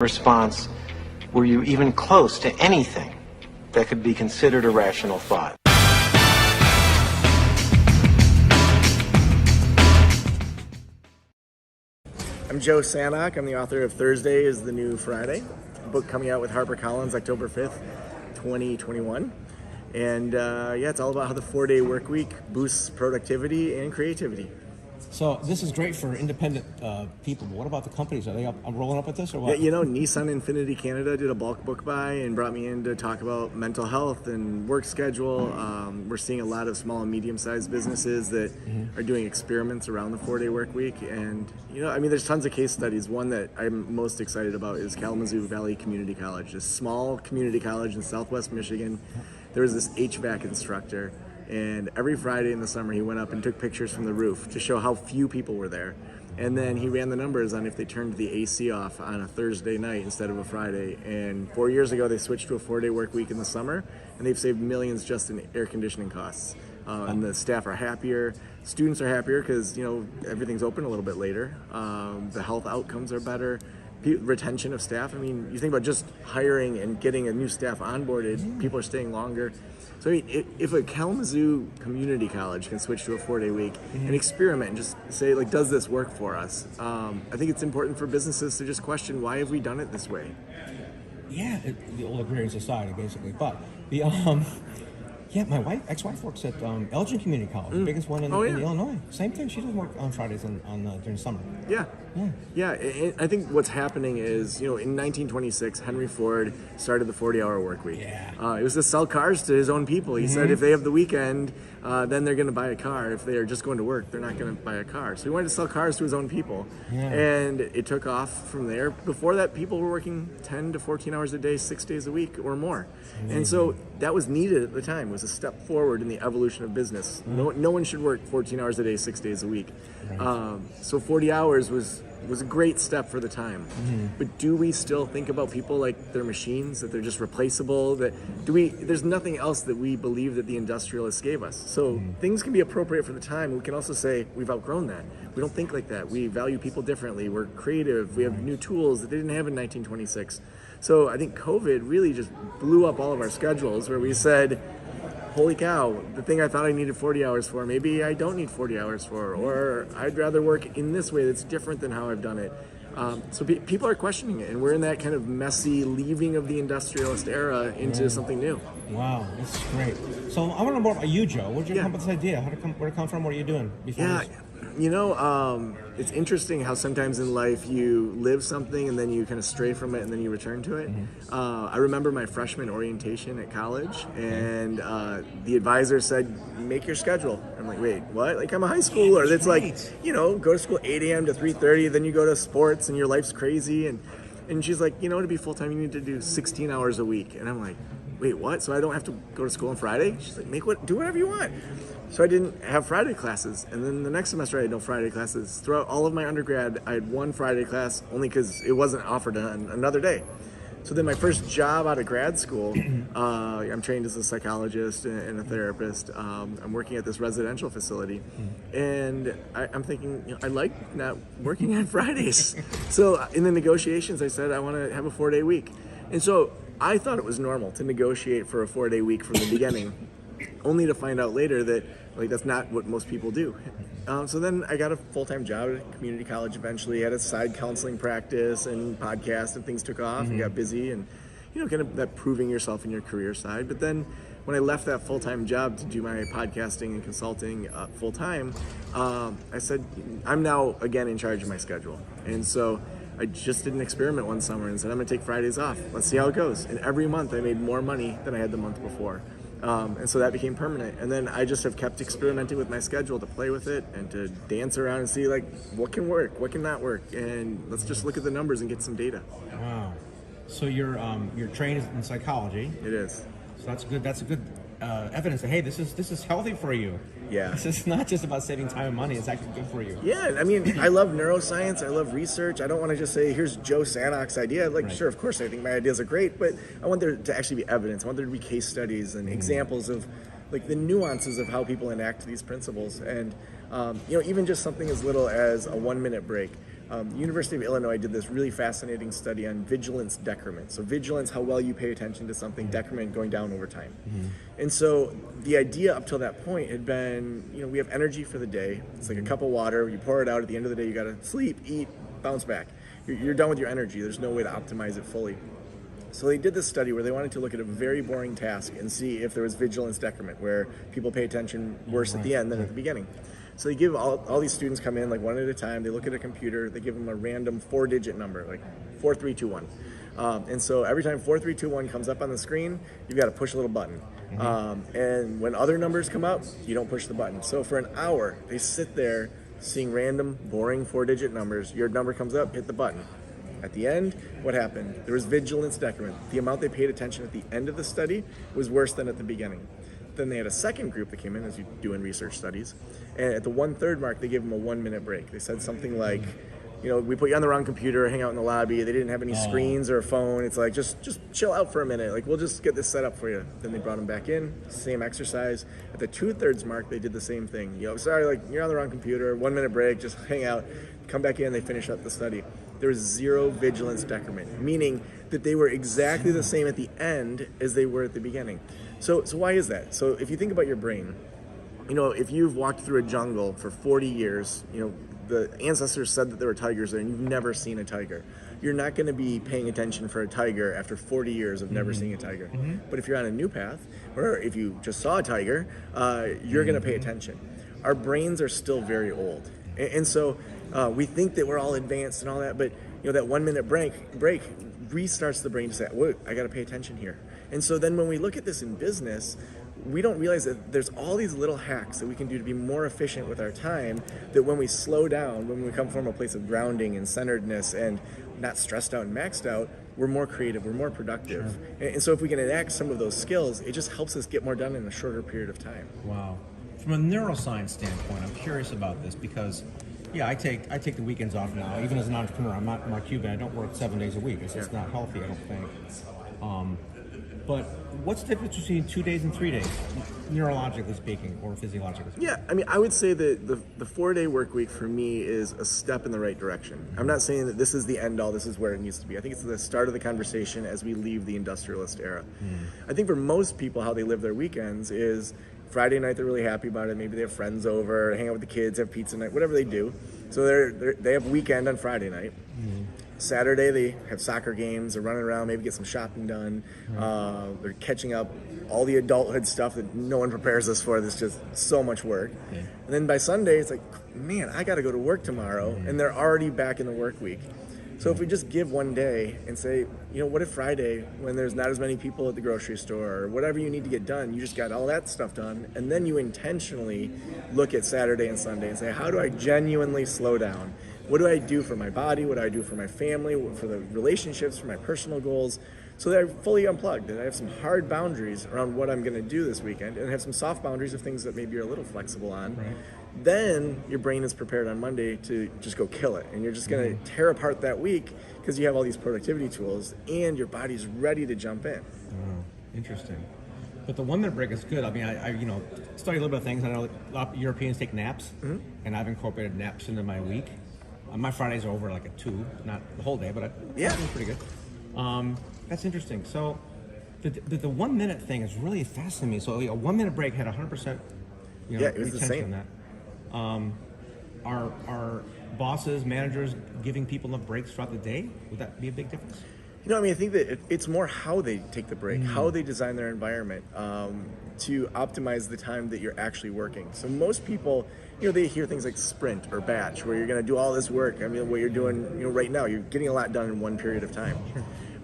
response, were you even close to anything that could be considered a rational thought? I'm Joe Sanok. I'm the author of Thursday is the New Friday, a book coming out with Harper Collins October 5th, 2021. And it's all about how the 4-day work week boosts productivity and creativity. So this is great for independent people, but what about the companies? Are they rolling up with this or what? Yeah, Nissan Infinity Canada did a bulk book buy and brought me in to talk about mental health and work schedule. We're seeing a lot of small and medium-sized businesses that are doing experiments around the 4-day work week. And, there's tons of case studies. One that I'm most excited about is Kalamazoo Valley Community College, a small community college in Southwest Michigan. There was this HVAC instructor, and every Friday in the summer he went up and took pictures from the roof to show how few people were there. And then he ran the numbers on if they turned the AC off on a Thursday night instead of a Friday. And 4 years ago they switched to a 4-day work week in the summer, and they've saved millions just in air conditioning costs. And the staff are happier, students are happier because everything's open a little bit later. The health outcomes are better. Retention of staff. You think about just hiring and getting a new staff onboarded, people are staying longer. So if a Kalamazoo community college can switch to a 4-day week and experiment and just say, does this work for us? I think it's important for businesses to just question, why have we done it this way? Yeah, the old agrarian society, basically. But the my ex-wife works at Elgin Community College, the biggest one in Illinois. Same thing. She doesn't work on Fridays during the summer. Yeah. I think what's happening is, in 1926, Henry Ford started the 40-hour work week. Yeah. It was to sell cars to his own people. He said if they have the weekend, then they're going to buy a car. If they are just going to work, they're not going to buy a car. So he wanted to sell cars to his own people. Yeah. And it took off from there. Before that, people were working 10 to 14 hours a day, 6 days a week or more. And so that was needed at the time. It was a step forward in the evolution of business. No one should work 14 hours a day, 6 days a week. Right. So 40 hours was a great step for the time. But do we still think about people like they're machines, that they're just replaceable? There's nothing else that we believe that the industrialists gave us. So things can be appropriate for the time. We can also say we've outgrown that. We don't think like that. We value people differently. We're creative. We have new tools that they didn't have in 1926. So I think COVID really just blew up all of our schedules, where we said, holy cow, the thing I thought I needed 40 hours for, maybe I don't need 40 hours for, or I'd rather work in this way that's different than how I've done it. So people are questioning it, and we're in that kind of messy leaving of the industrialist era into something new. Wow, that's great. So I want to know more about you, Joe. Where did you come up with this idea? Where did it come from? What are you doing before this? It's interesting how sometimes in life you live something and then you kind of stray from it and then you return to it. I remember my freshman orientation at college, and the advisor said, make your schedule. I'm like, wait, what? Like, I'm a high schooler. It's like, go to school 8 a.m. to 3:30, then you go to sports and your life's crazy. And she's like, to be full-time, you need to do 16 hours a week. And I'm like, wait, what? So I don't have to go to school on Friday? She's like, do whatever you want. So I didn't have Friday classes. And then the next semester I had no Friday classes. Throughout all of my undergrad, I had one Friday class only because it wasn't offered on another day. So then my first job out of grad school, I'm trained as a psychologist and a therapist. I'm working at this residential facility. And I'm thinking, I like not working on Fridays. So in the negotiations, I said, I want to have a 4-day week. And so I thought it was normal to negotiate for a 4-day week from the beginning, only to find out later that that's not what most people do. So then I got a full-time job at a community college eventually, had a side counseling practice and podcast, and things took off and got busy, and kind of that proving yourself in your career side. But then when I left that full-time job to do my podcasting and consulting full-time, I said, I'm now again in charge of my schedule. And so I just did an experiment one summer and said, I'm going to take Fridays off. Let's see how it goes. And every month I made more money than I had the month before. And so that became permanent. And then I just have kept experimenting with my schedule to play with it and to dance around and see what can work, what can not work. And let's just look at the numbers and get some data. Wow. So you're trained in psychology. It is. So that's good. That's a good evidence that, hey, this is healthy for you. Yeah. This is not just about saving time and money. It's actually good for you. Yeah. I love neuroscience. I love research. I don't want to just say, here's Joe Sanok's idea. Sure, of course, I think my ideas are great, but I want there to actually be evidence. I want there to be case studies and examples of the nuances of how people enact these principles. And, even just something as little as a 1-minute break. The University of Illinois did this really fascinating study on vigilance decrement. So vigilance, how well you pay attention to something, decrement going down over time. And so the idea up till that point had been, we have energy for the day. It's like a cup of water. You pour it out. At the end of the day, you got to sleep, eat, bounce back. You're done with your energy. There's no way to optimize it fully. So they did this study where they wanted to look at a very boring task and see if there was vigilance decrement, where people pay attention worse at the end than at the beginning. So they give all these students come in like one at a time. They look at a computer. They give them a random 4-digit number, like 4321. And so every time 4321 comes up on the screen, you've got to push a little button. And when other numbers come up, you don't push the button. So for an hour, they sit there seeing random, boring 4-digit numbers. Your number comes up, hit the button. At the end, what happened? There was vigilance decrement. The amount they paid attention at the end of the study was worse than at the beginning. Then they had a second group that came in, as you do in research studies, and at the 1/3 mark, they gave them a 1-minute break. They said something like, we put you on the wrong computer, hang out in the lobby. They didn't have any screens or a phone. It's like, just chill out for a minute. Like, we'll just get this set up for you. Then they brought them back in, same exercise. At the 2/3 mark, they did the same thing. Sorry, like, you're on the wrong computer, 1-minute break, just hang out. Come back in, they finish up the study. There was zero vigilance decrement, meaning that they were exactly the same at the end as they were at the beginning. So why is that? So if you think about your brain, if you've walked through a jungle for 40 years, the ancestors said that there were tigers there and you've never seen a tiger. You're not going to be paying attention for a tiger after 40 years of never seeing a tiger. But if you're on a new path, or if you just saw a tiger, you're going to pay attention. Our brains are still very old. And so we think that we're all advanced and all that, but that 1-minute break restarts the brain to say, whoa, I got to pay attention here. And so then when we look at this in business, we don't realize that there's all these little hacks that we can do to be more efficient with our time, that when we slow down, when we come from a place of grounding and centeredness and not stressed out and maxed out, we're more creative, we're more productive. And so if we can enact some of those skills, it just helps us get more done in a shorter period of time. Wow. From a neuroscience standpoint, I'm curious about this because, I take the weekends off now. Even as an entrepreneur, I'm not Mark Cuban. I don't work 7 days a week. It's just not healthy, I don't think. But what's the difference between 2 days and 3 days, neurologically speaking, or physiologically speaking? Yeah, I would say that the 4-day work week for me is a step in the right direction. I'm not saying that this is the end all, this is where it needs to be. I think it's the start of the conversation as we leave the industrialist era. I think for most people, how they live their weekends is Friday night, they're really happy about it. Maybe they have friends over, hang out with the kids, have pizza night, whatever they do. So they have weekend on Friday night. Saturday, they have soccer games, they're running around, maybe get some shopping done. They're catching up all the adulthood stuff that no one prepares us for. There's just so much work. And then by Sunday, it's like, man, I got to go to work tomorrow. And they're already back in the work week. So if we just give one day and say, what if Friday, when there's not as many people at the grocery store or whatever you need to get done, you just got all that stuff done, and then you intentionally look at Saturday and Sunday and say, how do I genuinely slow down? What do I do for my body? What do I do for my family, for the relationships, for my personal goals? So that I'm fully unplugged, that I have some hard boundaries around what I'm going to do this weekend, and have some soft boundaries of things that maybe you're a little flexible on. Then your brain is prepared on Monday to just go kill it, and you're just going to tear apart that week because you have all these productivity tools, and your body's ready to jump in. Interesting. But the 1-minute break is good. I mean, I study a little bit of things. I know a lot of Europeans take naps, and I've incorporated naps into my week. My Fridays are over like at 2, not the whole day, but it's pretty good. That's interesting. So the 1-minute thing is really fascinating me. So a 1-minute break had 100%, it was the same. On that. Are bosses, managers giving people enough breaks throughout the day? Would that be a big difference? I think that it's more how they take the break, how they design their environment to optimize the time that you're actually working. So most people, they hear things like sprint or batch, where you're going to do all this work. I mean, what you're doing, right now, you're getting a lot done in one period of time.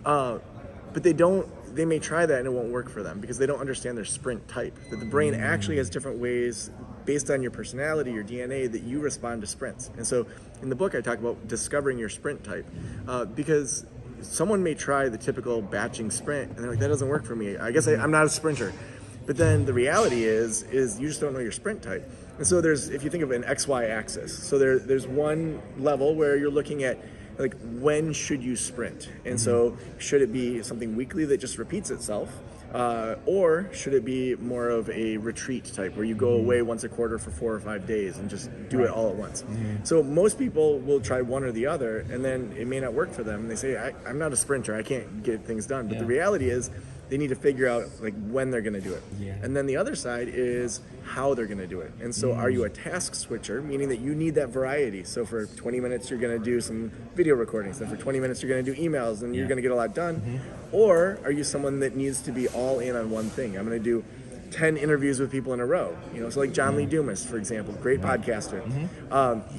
But they may try that and it won't work for them because they don't understand their sprint type. That the brain actually has different ways based on your personality, your DNA, that you respond to sprints. And so in the book, I talk about discovering your sprint type because someone may try the typical batching sprint and they're like, that doesn't work for me. I guess I'm not a sprinter. But then the reality is you just don't know your sprint type. And so if you think of an XY axis, so there's one level where you're looking at like, when should you sprint? And so should it be something weekly that just repeats itself? Or should it be more of a retreat type where you go away once a quarter for 4 or 5 days and just do it all at once? So most people will try one or the other, and then it may not work for them. And they say, I'm not a sprinter, I can't get things done. But the reality is they need to figure out like when they're going to do it. And then the other side is how they're going to do it. And so are you a task switcher, meaning that you need that variety? So for 20 minutes, you're going to do some video recordings. And for 20 minutes, you're going to do emails, and you're going to get a lot done. Or are you someone that needs to be all in on one thing? I'm going to do 10 interviews with people in a row. So like John Lee Dumas, for example, great podcaster.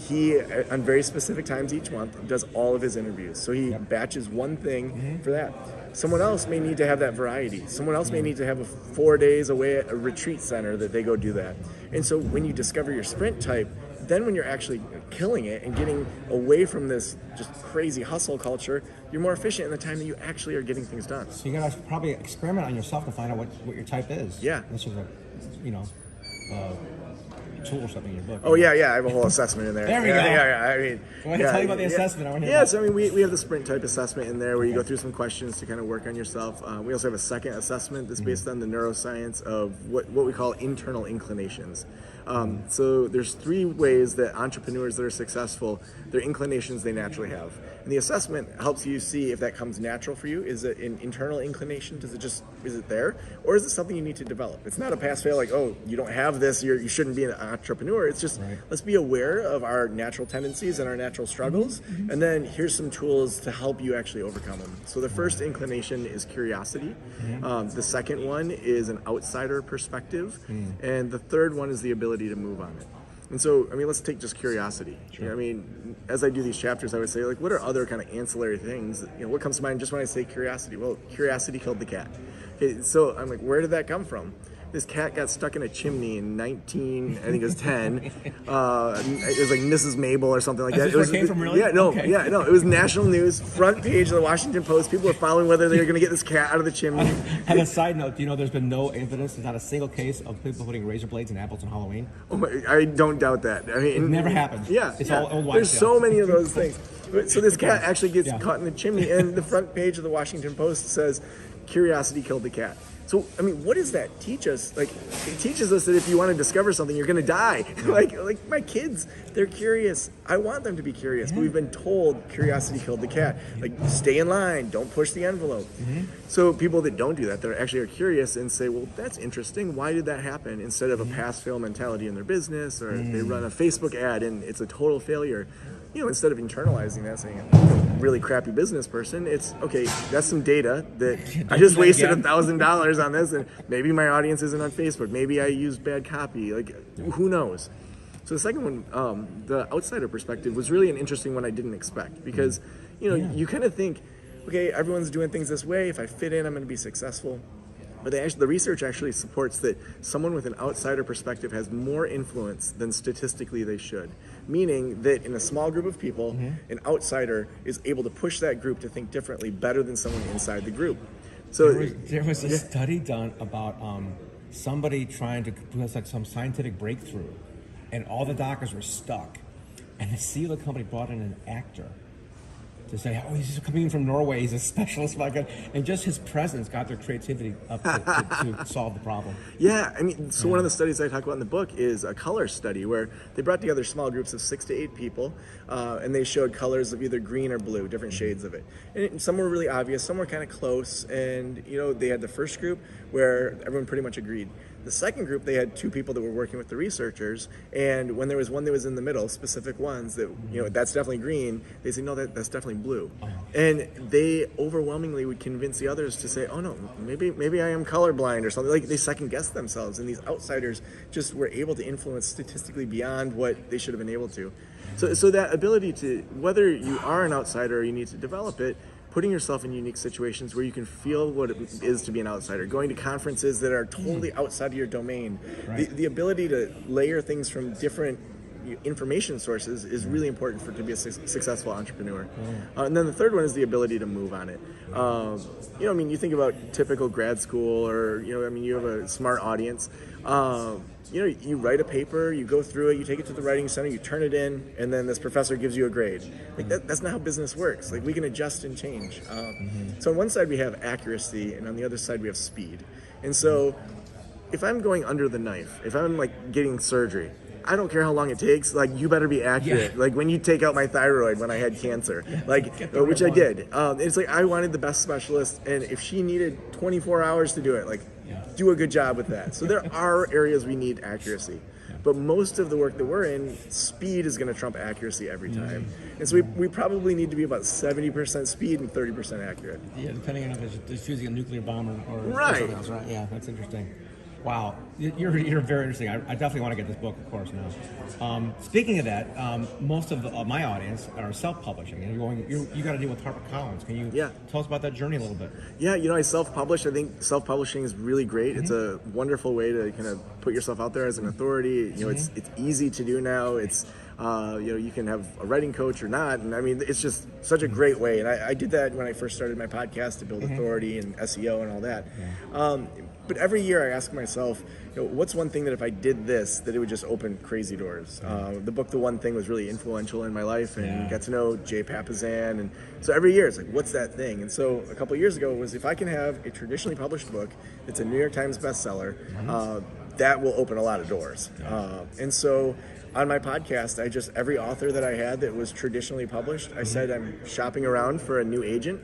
He, on very specific times each month, does all of his interviews. So he batches one thing for that. Someone else may need to have that variety. Someone else may need to have 4 days away at a retreat center that they go do that. And so when you discover your sprint type, then when you're actually killing it and getting away from this just crazy hustle culture, you're more efficient in the time that you actually are getting things done. So you gotta probably experiment on yourself to find out what your type is. This is a tool or something in your book. Oh yeah, I have a whole assessment in there. There we go. I mean, go ahead and tell you about the assessment. I want to hear so I mean, we have the sprint type assessment in there where you go through some questions to kind of work on yourself. We also have a second assessment that's based on the neuroscience of what we call internal inclinations. So there's 3 ways that entrepreneurs that are successful, their inclinations they naturally have. And the assessment helps you see if that comes natural for you. Is it an internal inclination? Is it there? Or is it something you need to develop? It's not a pass-fail like, oh, you don't have this, you shouldn't be an entrepreneur. It's just, let's be aware of our natural tendencies and our natural struggles. And then here's some tools to help you actually overcome them. So the first inclination is curiosity. The second one is an outsider perspective. And the third one is the ability to move on it. And so, I mean, let's take just curiosity. I mean, as I do these chapters, I would say, like, what are other kind of ancillary things? What comes to mind just when I say curiosity? Well, curiosity killed the cat. Okay, so I'm like, where did that come from? This cat got stuck in a chimney in 10. It was like Mrs. Mabel or something like that. It came from really? No. It was national news, front page of the Washington Post. People were following whether they were going to get this cat out of the chimney. On a side note, do you know there's been no evidence, there's not a single case of people putting razor blades in apples on Halloween? Oh my, I don't doubt that. I mean, it never happened. It's all old wives' There's tales. so many of those things. So this cat actually gets caught in the chimney, and the front page of the Washington Post says, "Curiosity killed the cat." So, I mean, what does that teach us? Like, it teaches us that if you want to discover something, you're going to die. like my kids, they're curious. I want them to be curious, but we've been told curiosity killed the cat. Like, stay in line, don't push the envelope. So people that don't do that, that actually are curious and say, well, that's interesting. Why did that happen? Instead of a pass-fail mentality in their business, or they run a Facebook ad and it's a total failure. Instead of internalizing that, saying, really crappy business person, it's, okay, that's some data that I just wasted $1,000 on this, and maybe my audience isn't on Facebook. Maybe I used bad copy. Like, who knows? So the second one, the outsider perspective, was really an interesting one I didn't expect, because, you kind of think, okay, everyone's doing things this way. If I fit in, I'm going to be successful. But the research actually supports that someone with an outsider perspective has more influence than statistically they should. Meaning that in a small group of people, an outsider is able to push that group to think differently better than someone inside the group. So there was a study done about somebody trying to do like some scientific breakthrough, and all the doctors were stuck. And the CEO of the company brought in an actor to say, oh, he's coming in from Norway, he's a specialist, and just his presence got their creativity up to solve the problem. Yeah, I mean, so one of the studies I talk about in the book is a color study where they brought together small groups of 6 to 8 people, and they showed colors of either green or blue, different shades of it. And some were really obvious, some were kind of close, and they had the first group where everyone pretty much agreed. The second group, they had 2 people that were working with the researchers, and when there was one that was in the middle, specific ones that, that's definitely green, they said, no, that's definitely blue. And they overwhelmingly would convince the others to say, oh no, maybe I am colorblind or something. Like, they second guessed themselves, and these outsiders just were able to influence statistically beyond what they should have been able to. So that ability to, whether you are an outsider or you need to develop it, putting yourself in unique situations where you can feel what it is to be an outsider, going to conferences that are totally outside of your domain, the ability to layer things from different information sources is really important to be a successful entrepreneur. And then the third one is the ability to move on it. You think about typical grad school, or you have a smart audience. You write a paper, you go through it, you take it to the writing center, you turn it in, and then this professor gives you a grade. Like that's not how business works. Like we can adjust and change. So on one side we have accuracy, and on the other side we have speed. And so if I'm going under the knife, if I'm like getting surgery, I don't care how long it takes. Like you better be accurate. Yeah. Like when you take out my thyroid when I had cancer, which I did. It's like I wanted the best specialist, and if she needed 24 hours to do it, do a good job with that. So there are areas we need accuracy, but most of the work that we're in, speed is going to trump accuracy every time. And so we probably need to be about 70% speed and 30% accurate. Yeah, depending on if it's using a nuclear bomb or something else, right? Yeah, that's interesting. Wow, you're very interesting. I definitely want to get this book, of course, now. Speaking of that, most of my audience are self-publishing, and you got to deal with Harper Collins. Can you tell us about that journey a little bit? Yeah, I self-publish. I think self-publishing is really great. It's a wonderful way to kind of put yourself out there as an authority. It's easy to do now. It's you can have a writing coach or not, and it's just such a great way. And I did that when I first started my podcast to build authority and SEO and all that. But every year I ask myself, what's one thing that if I did this, that it would just open crazy doors? The book, The One Thing, was really influential in my life, and got to know Jay Papasan. And so every year it's like, what's that thing? And so a couple of years ago was, if I can have a traditionally published book that's a New York Times bestseller, that will open a lot of doors. And so on my podcast, every author that I had that was traditionally published, I said I'm shopping around for a new agent.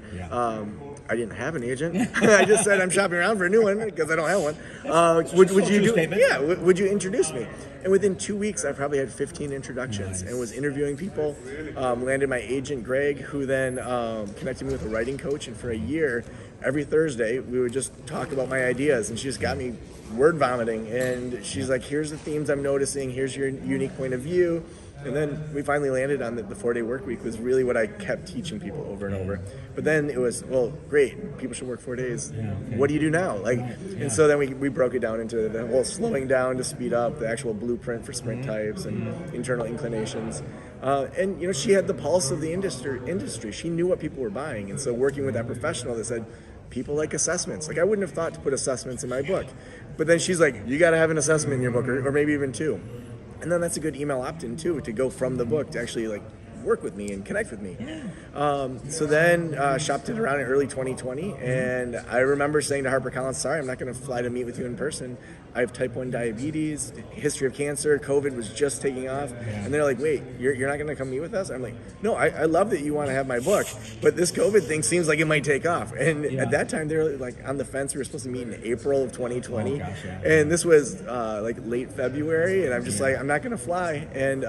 I didn't have an agent. I just said I'm shopping around for a new one because I don't have one. Would you do? Yeah. Would you introduce me? And within 2 weeks, I probably had 15 introductions and was interviewing people. Landed my agent Greg, who then connected me with a writing coach. And for a year, every Thursday, we would just talk about my ideas, and she just got me word vomiting. And she's like, "Here's the themes I'm noticing. Here's your unique point of view." And then we finally landed on the 4-day work week was really what I kept teaching people over and over. But then it was, well, great, people should work 4 days. What do you do now? And so then we broke it down into the whole slowing down to speed up, the actual blueprint for sprint types and internal inclinations. And she had the pulse of the industry. She knew what people were buying. And so working with that professional that said, people like assessments. I wouldn't have thought to put assessments in my book. But then she's like, you got to have an assessment in your book, or maybe even 2. And then that's a good email opt-in too, to go from the book to actually work with me and connect with me. So then shopped it around in early 2020, and I remember saying to Harper Collins, sorry, I'm not going to fly to meet with you in person. I have type 1 diabetes, history of cancer, COVID was just taking off. And they're like, wait, you're not going to come meet with us? I'm like, no, I love that you want to have my book, but this COVID thing seems like it might take off. And at that time, they were on the fence. We were supposed to meet in April of 2020. And this was late February, and I'm just like, I'm not going to fly. And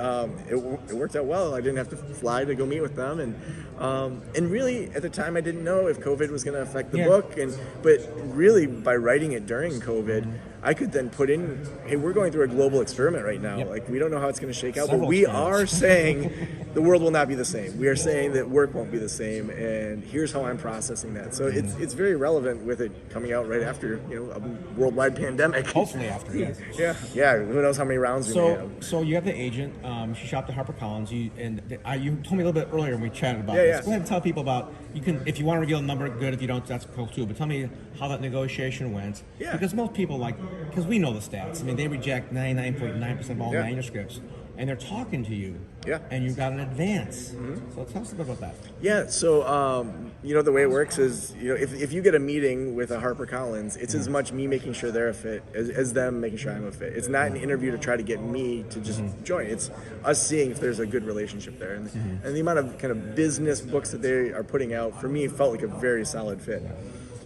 it worked out well. I didn't have to fly to go meet with them. And really, at the time, I didn't know if COVID was going to affect the book. But really, by writing it during COVID, I could then put in, hey, we're going through a global experiment right now. We don't know how it's going to shake out, but we are saying the world will not be the same. We are saying that work won't be the same, and here's how I'm processing that. So it's very relevant with it coming out right after a worldwide pandemic. Hopefully after, yes. Yeah. Who knows how many rounds we may have. So you have the agent. She shopped at Harper Collins. You told me a little bit earlier when we chatted about this. Go ahead and tell people about. You can, if you want to reveal a number, good. If you don't, that's cool too. But tell me how that negotiation went. Because most people because we know the stats. They reject 99.9% of all manuscripts, and they're talking to you. And you've got an advance. So tell us a bit about that. So the way it works is, if you get a meeting with a Harper Collins, it's as much me making sure they're a fit as them making sure I'm a fit. It's not an interview to try to get me to just join. It's us seeing if there's a good relationship there. And the amount of kind of business books that they are putting out, for me, felt like a very solid fit.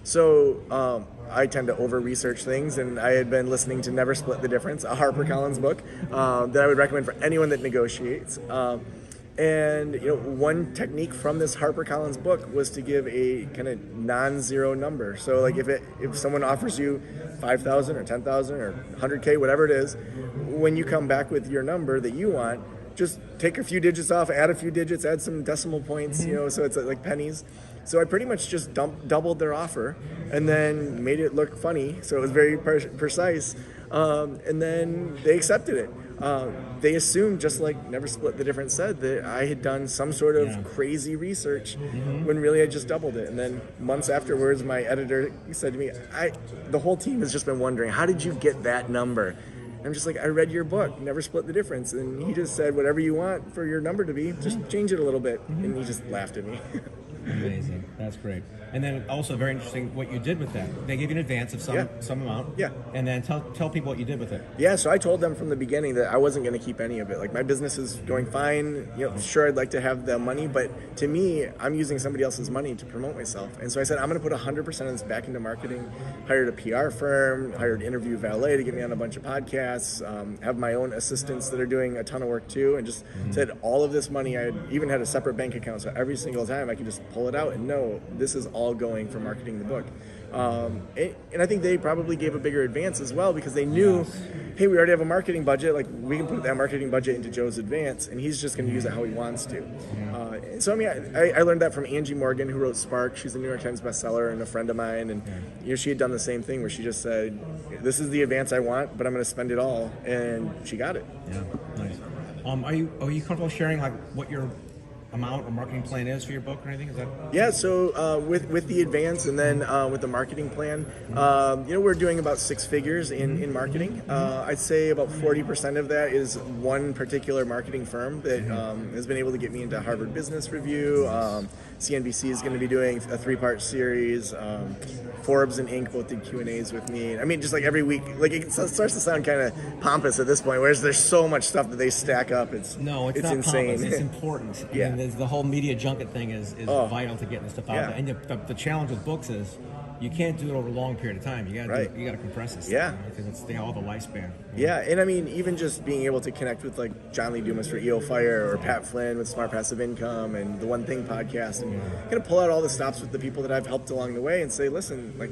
So I tend to over-research things, and I had been listening to Never Split the Difference, a Harper Collins book that I would recommend for anyone that negotiates. And one technique from this Harper Collins book was to give a kind of non-zero number. So if someone offers you 5,000 or 10,000 or 100K, whatever it is, when you come back with your number that you want, just take a few digits off, add a few digits, add some decimal points, so it's like pennies. So I pretty much just doubled their offer and then made it look funny. So it was very precise. And then they accepted it. they assumed, just like Never Split the Difference said, that I had done some sort of crazy research when really I just doubled it. And then months afterwards, my editor said to me, the whole team has just been wondering, how did you get that number? I'm just like, I read your book, Never Split the Difference, and he just said, whatever you want for your number to be, just change it a little bit. And he just laughed at me. Amazing. That's great. And then also very interesting what you did with that. They gave you an advance of some amount. Yeah. And then tell people what you did with it. Yeah, so I told them from the beginning that I wasn't going to keep any of it. Like, my business is going fine. Sure, I'd like to have the money, but to me, I'm using somebody else's money to promote myself. And so I said, I'm going to put 100% of this back into marketing. Hired a PR firm, hired Interview Valet to get me on a bunch of podcasts, have my own assistants that are doing a ton of work too, and just said all of this money, I even had a separate bank account, so every single time I could just pull it out and know this is all going for marketing the book. And I think they probably gave a bigger advance as well, because they knew, hey, we already have a marketing budget, like we can put that marketing budget into Joe's advance and he's just going to use it how he wants to. So I mean, I learned that from Angie Morgan, who wrote Spark. She's a New York Times bestseller and a friend of mine, and she had done the same thing where she just said, this is the advance I want, but I'm going to spend it all, and she got it. Yeah, nice. Are you comfortable sharing like what your amount or marketing plan is for your book or anything? Is that? Yeah, so with the advance and then with the marketing plan, we're doing about 6 figures in marketing. I'd say about 40% of that is one particular marketing firm that has been able to get me into Harvard Business Review. CNBC is going to be doing a 3-part series. Forbes and Inc. both did Q&As with me. I mean, just like every week, like it starts to sound kind of pompous at this point, whereas there's so much stuff that they stack up. It's not insane. Pompous. It's important. Yeah. I mean, the whole media junket thing is vital to getting this stuff out there. And the challenge with books is you can't do it over a long period of time. You got to compress this. Yeah, because they all have a lifespan. Yeah, and I mean, even just being able to connect with like John Lee Dumas for EO Fire or Pat Flynn with Smart Passive Income and the One Thing podcast, and kind of pull out all the stops with the people that I've helped along the way and say, listen, like,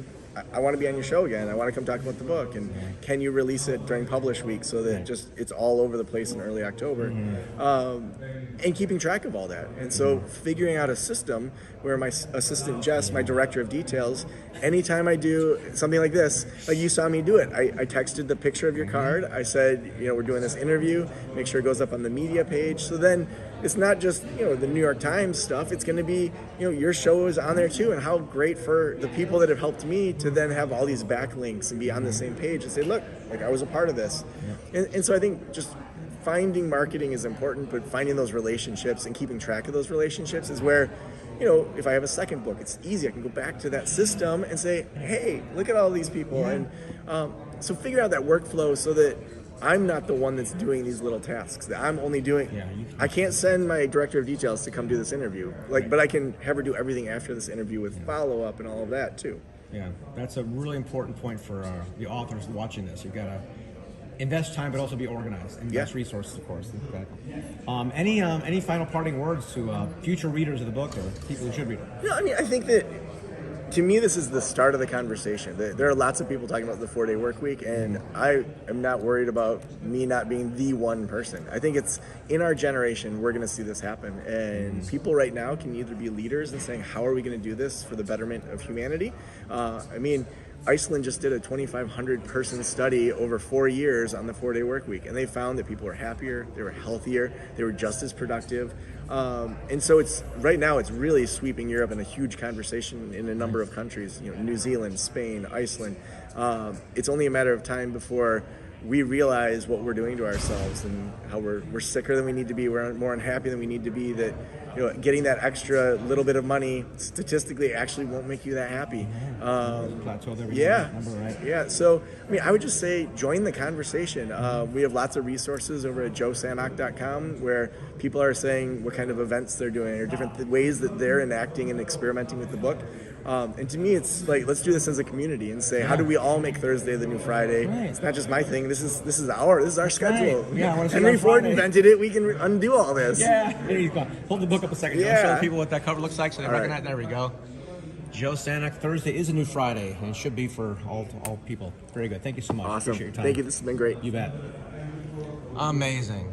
I want to be on your show again. I want to come talk about the book, and can you release it during publish week so that just it's all over the place in early October, and keeping track of all that. And so figuring out a system where my assistant Jess, my director of details, anytime I do something like this, like you saw me do it, I texted the picture of your card. I said, we're doing this interview, make sure it goes up on the media page. So then it's not just, the New York Times stuff. It's going to be, your show is on there too. And how great for the people that have helped me to then have all these backlinks and be on the same page and say, look, like I was a part of this. And so I think just finding marketing is important, but finding those relationships and keeping track of those relationships is where, if I have a second book, it's easy. I can go back to that system and say, hey, look at all these people. And so figure out that workflow so that I'm not the one that's doing these little tasks. That I'm only doing. I can't send my director of details to come do this interview. But I can have her do everything after this interview with follow-up and all of that too. Yeah, that's a really important point for the authors watching this. You've got to invest time, but also be organized. Invest resources, of course. Any final parting words to future readers of the book or people who should read it? I mean, I think that to me, this is the start of the conversation. There are lots of people talking about the 4-day work week, and I am not worried about me not being the one person. I think it's in our generation, we're going to see this happen. And people right now can either be leaders and saying, how are we going to do this for the betterment of humanity? I mean, Iceland just did a 2,500 person study over 4 years on the 4-day work week, and they found that people were happier, they were healthier, they were just as productive. And so right now it's really sweeping Europe in a huge conversation in a number of countries, New Zealand, Spain, Iceland. It's only a matter of time before we realize what we're doing to ourselves and how we're sicker than we need to be, we're more unhappy than we need to be, that getting that extra little bit of money statistically actually won't make you that happy. So I mean, I would just say join the conversation. We have lots of resources over at joesanok.com where people are saying what kind of events they're doing or different ways that they're enacting and experimenting with the book. And to me, it's like, let's do this as a community and say, how do we all make Thursday the new Friday? It's not just my thing. This is our schedule. Henry Ford invented it. We can undo all this. There you go. Hold the book up a second. I'll show people what that cover looks like so they recognize. There we go. Joe Sanok, Thursday is a new Friday, and it should be for all people. Very good. Thank you so much. Awesome. Appreciate your time. Thank you. This has been great. You bet. Amazing.